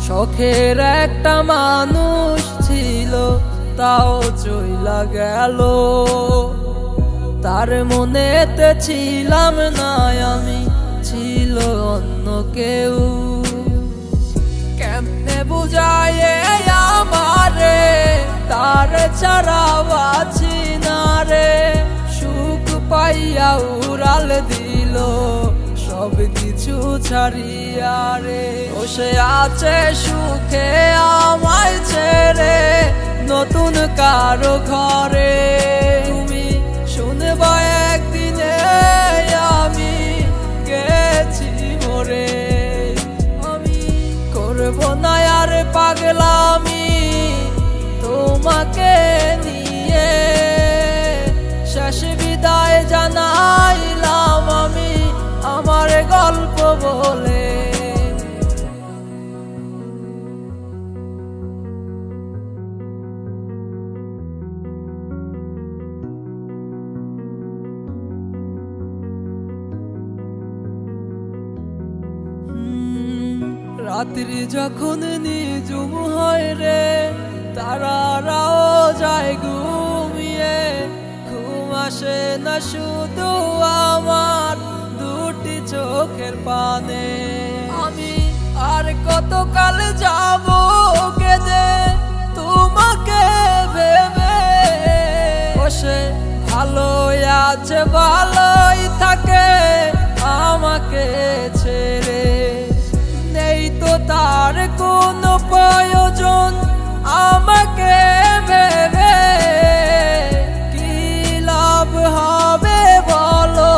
শখের একটা মানুষ ছিল, তাও চইলা গেল। তার মনেতে ছিলাম না আমি, ছিল অন্য কেউ। কেমনে বুঝায় আমারে, তার ছাড়া বাঁচি না রে। সুখ পাইয়া উড়াল দিল সব কিছু ছাড়িয়া রে। বসে আছে সুখে আমায় ছেড়ে নতুন কারো ঘরে। তুমি শুনবা একদিনে আমি গেছি মরে। আমি করবো না আর পাগলামি তোমাকে নিয়ে। শেষ বিদায় জানাইলাম আমি আমার গল্প বলে। রাত্রি যখন নিঝুম হয় রে, তারারাও যায় ঘুমিয়ে। ঘুম আসে না শুধু আমার দুটি চোখের পানে। আমি আর কতকাল যাব কেঁদে তোমাকে ভেবে। বসে ভালো আছে ভালোই থাকে আমাকে ছেড়ে। নেই তো তার কোনো প্রয়োজন আমাকে ভেবে। কি লাভ হবে বলো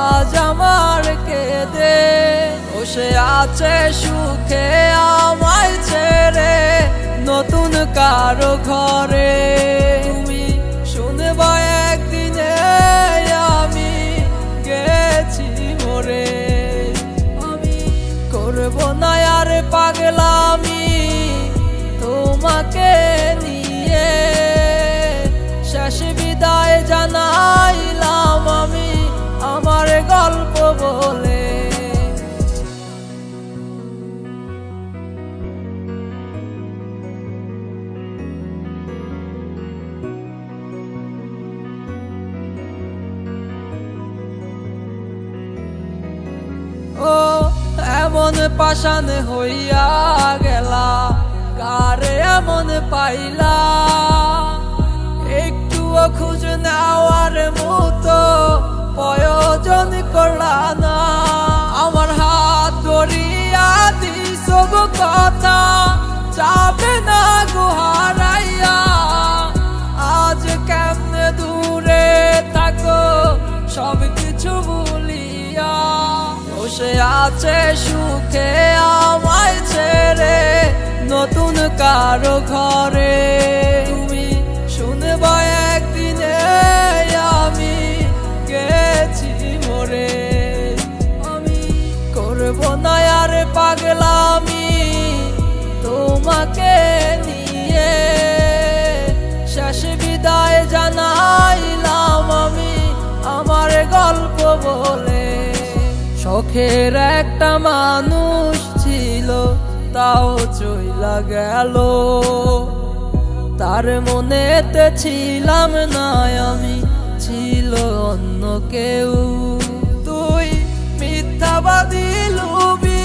আজ আমার কেঁদে। বসে আছে সুখে আমায় ছেড়ে নতুন কারো ঘরে। তুমি শুনবা একদিনে আমি গেছি মরে। করবো না আর পাগলামি তোমাকে নিয়ে। শেষ বিদায় জানাইলাম আমি আমার গল্প বলে। ও এমন পাষাণ হইয়া গেলা, কারে এমন পাইলা। একটুও খোঁজ নেওয়ার মতো প্রয়োজন করলা না। আমার হাত ধরিয়া দিস গো কথা, যাবে না গো হারাইয়া। আজ কেমনে দূরে থাকো সব কিছু ভুলিয়া। বসে আছে সুখে আমায় ছেড়ে নতুন কারো ঘরে। তুমি শুনবা একদিনে আমি গেছি মরে। আমি করবো না আর পাগলামি তোমাকে নিয়ে। শেষ বিদায় জানাইলাম আমি আমার গল্প বলে। শখের একটা মানুষ ছিল, তাও চইলা গেল। তার মনেতে ছিলাম না আমি, ছিল অন্য কেউ। তুই মিথ্যাবাদী লুবি